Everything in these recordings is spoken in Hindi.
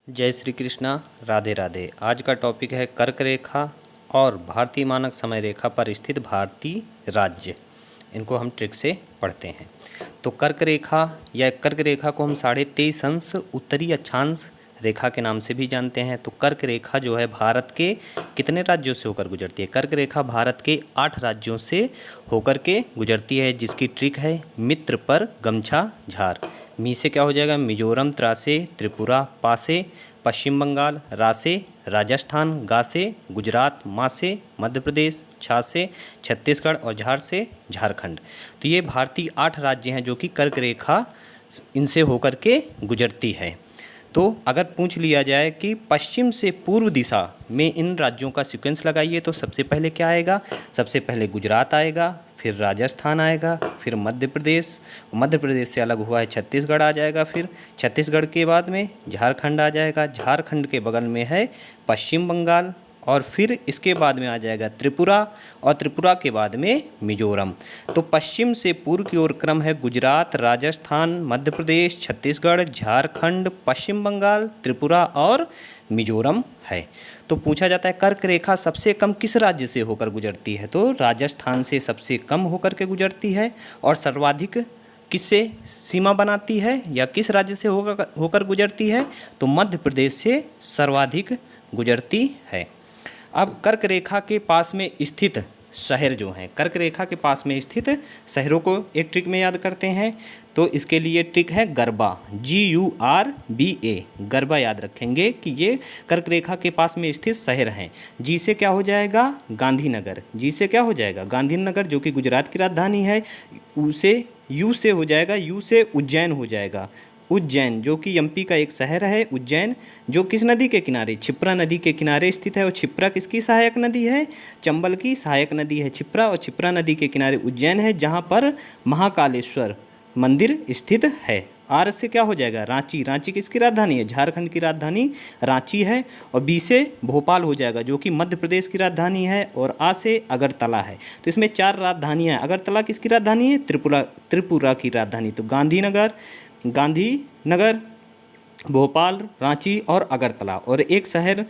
जय श्री कृष्णा। राधे राधे। आज का टॉपिक है कर्क रेखा और भारतीय मानक समय रेखा पर स्थित भारतीय राज्य। इनको हम ट्रिक से पढ़ते हैं। तो कर्क रेखा या कर्क रेखा को हम 23.5 अंश उत्तरी अक्षांश रेखा के नाम से भी जानते हैं। तो कर्क रेखा जो है भारत के कितने राज्यों से होकर गुजरती है? कर्क रेखा भारत के 8 राज्यों से होकर के गुजरती है, जिसकी ट्रिक है मित्र पर गमछा झार। मी से क्या हो जाएगा? मिजोरम, त्रासे, त्रिपुरा, पासे, पश्चिम बंगाल, रासे, राजस्थान, गासे, गुजरात, मासे, मध्य प्रदेश, छासे, छत्तीसगढ़ और झार से झारखंड। तो ये भारतीय 8 राज्य हैं जो कि कर्क रेखा इनसे होकर के गुजरती है। तो अगर पूछ लिया जाए कि पश्चिम से पूर्व दिशा में इन राज्यों का सीक्वेंस लगाइए तो सबसे पहले क्या आएगा? सबसे पहले गुजरात आएगा, फिर राजस्थान आएगा, फिर मध्य प्रदेश, मध्य प्रदेश से अलग हुआ है छत्तीसगढ़ आ जाएगा, फिर छत्तीसगढ़ के बाद में झारखंड आ जाएगा, झारखंड के बगल में है पश्चिम बंगाल और फिर इसके बाद में आ जाएगा त्रिपुरा और त्रिपुरा के बाद में मिजोरम। तो पश्चिम से पूर्व की ओर क्रम है गुजरात, राजस्थान, मध्य प्रदेश, छत्तीसगढ़, झारखंड, पश्चिम बंगाल, त्रिपुरा और मिजोरम है। तो पूछा जाता है कर्क रेखा सबसे कम किस राज्य से होकर गुजरती है? तो राजस्थान से सबसे कम होकर के गुजरती है। और सर्वाधिक किससे सीमा बनाती है या किस राज्य से होकर गुजरती है? तो मध्य प्रदेश से सर्वाधिक गुजरती है। अब कर्क रेखा के पास में स्थित शहर जो हैं, कर्क रेखा के पास में स्थित शहरों को एक ट्रिक में याद करते हैं। तो इसके लिए ट्रिक है गरबा, GURBA, गरबा याद रखेंगे कि ये कर्क रेखा के पास में स्थित शहर हैं। जी से क्या हो जाएगा? गांधीनगर। जी से क्या हो जाएगा? गांधीनगर जो कि गुजरात की राजधानी है। यू से हो जाएगा, यू से उज्जैन हो जाएगा। उज्जैन जो कि एमपी का एक शहर है। उज्जैन जो किस नदी के किनारे? क्षिप्रा नदी के किनारे स्थित है। और क्षिप्रा किसकी सहायक नदी है? चंबल की सहायक नदी है क्षिप्रा। और क्षिप्रा नदी के किनारे उज्जैन है, जहाँ पर महाकालेश्वर मंदिर स्थित है। आर से क्या हो जाएगा? रांची। रांची किसकी राजधानी है? झारखंड की राजधानी रांची है। और बी से भोपाल हो जाएगा जो कि मध्य प्रदेश की राजधानी है। और आ से अगरतला है। तो इसमें 4 राजधानियाँ हैं। अगरतला किसकी राजधानी है? त्रिपुरा की राजधानी। तो गांधीनगर, भोपाल, रांची और अगरतला और एक शहर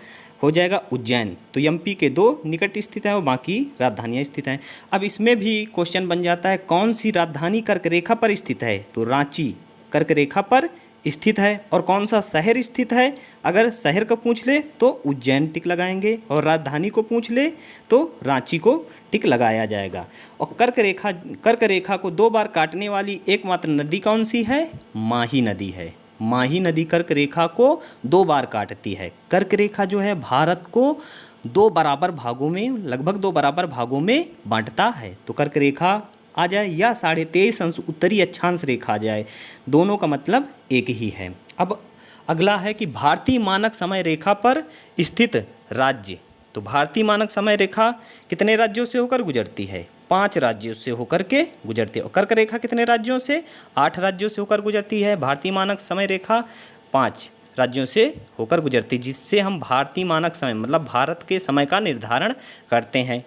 हो जाएगा उज्जैन। तो एमपी के 2 निकट स्थित हैं और बाकी राजधानियाँ स्थित हैं। अब इसमें भी क्वेश्चन बन जाता है कौन सी राजधानी कर्क रेखा पर स्थित है? तो रांची कर्क रेखा पर स्थित है। और कौन सा शहर स्थित है? अगर शहर को पूछ ले तो उज्जैन टिक लगाएंगे और राजधानी को पूछ ले तो रांची को टिक लगाया जाएगा। और कर्क रेखा को 2 बार काटने वाली एकमात्र नदी कौन सी है? माही नदी है। माही नदी कर्क रेखा को 2 बार काटती है। कर्क रेखा जो है भारत को 2 बराबर भागों में, लगभग 2 बराबर भागों में बांटता है। तो कर्क रेखा आ जाए या 23.5 अंश उत्तरी अक्षांश रेखा आ जाए, दोनों का मतलब एक ही है। अब अगला है कि भारतीय मानक समय रेखा पर स्थित राज्य। तो भारतीय मानक समय रेखा कितने राज्यों से होकर गुजरती है? 5 राज्यों से होकर के गुजरती है। और कर्क रेखा कितने राज्यों से? 8 राज्यों से होकर गुजरती है। भारतीय मानक समय रेखा 5 राज्यों से होकर गुजरती है, जिससे हम भारतीय मानक समय मतलब भारत के समय का निर्धारण करते हैं।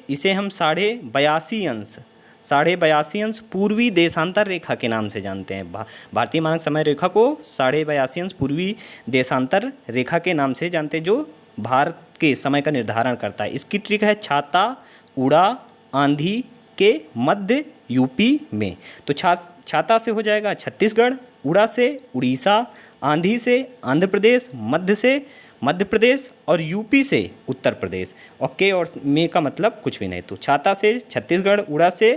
इसे हम 82.5 अंश पूर्वी देशांतर रेखा के नाम से जानते हैं। भारतीय मानक समय रेखा को 82.5 अंश पूर्वी देशांतर रेखा के नाम से जानते हैं, जो भारत के समय का निर्धारण करता है। इसकी ट्रिक है छाता उड़ा आंधी के मध्य यूपी में। तो छाता से हो जाएगा छत्तीसगढ़, उड़ा से उड़ीसा, आंधी से आंध्र प्रदेश, मध्य से मध्य प्रदेश और यूपी से उत्तर प्रदेश। और के और में का मतलब कुछ भी नहीं। तो छाता से छत्तीसगढ़, उड़ा से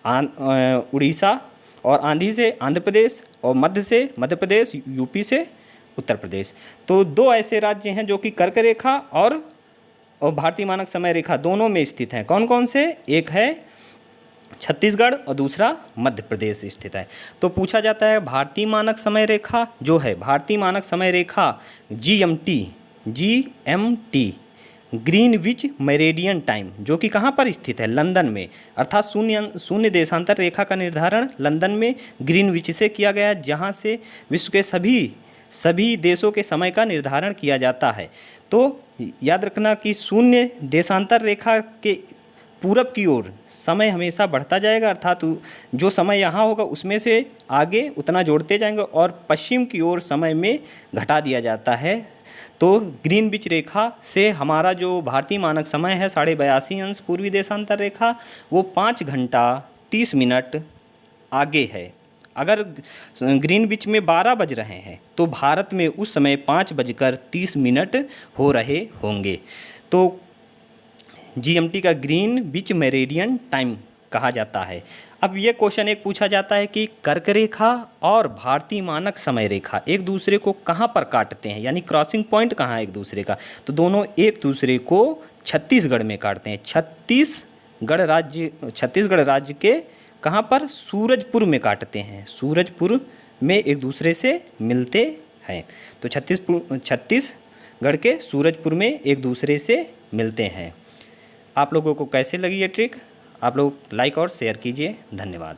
उड़ीसा और आंधी से आंध्र प्रदेश और मध्य से मध्य प्रदेश, यूपी से उत्तर प्रदेश। तो 2 ऐसे राज्य हैं जो कि कर्क रेखा और भारतीय मानक समय रेखा दोनों में स्थित हैं। कौन कौन से? एक है छत्तीसगढ़ और दूसरा मध्य प्रदेश स्थित है। तो पूछा जाता है भारतीय मानक समय रेखा जो है, भारतीय मानक समय रेखा GMT ग्रीनविच मेरिडियन टाइम, जो कि कहाँ पर स्थित है? लंदन में। अर्थात शून्य देशांतर रेखा का निर्धारण लंदन में ग्रीनविच से किया गया, जहाँ से विश्व के सभी देशों के समय का निर्धारण किया जाता है। तो याद रखना कि शून्य देशांतर रेखा के पूरब की ओर समय हमेशा बढ़ता जाएगा, अर्थात जो समय यहाँ होगा उसमें से आगे उतना जोड़ते जाएंगे, और पश्चिम की ओर समय में घटा दिया जाता है। तो ग्रीनविच रेखा से हमारा जो भारतीय मानक समय है 82.5 पूर्वी देशांतर रेखा, वो 5 घंटा 30 मिनट आगे है। अगर ग्रीनविच में 12 बज रहे हैं तो भारत में उस समय 5:30 हो रहे होंगे। तो जीएमटी का ग्रीनविच मेरिडियन टाइम कहा जाता है। अब ये क्वेश्चन एक पूछा जाता है कि कर्क रेखा और भारतीय मानक समय रेखा एक दूसरे को कहाँ पर काटते हैं, यानी क्रॉसिंग पॉइंट कहाँ है एक दूसरे का। तो दोनों एक दूसरे को छत्तीसगढ़ में काटते हैं। छत्तीसगढ़ राज्य के कहाँ पर, सूरजपुर में काटते हैं। सूरजपुर में एक दूसरे से मिलते हैं। तो छत्तीसगढ़ के सूरजपुर में एक दूसरे से मिलते हैं। आप लोगों को कैसे लगी ये ट्रिक, आप लोग लाइक और शेयर कीजिए। धन्यवाद।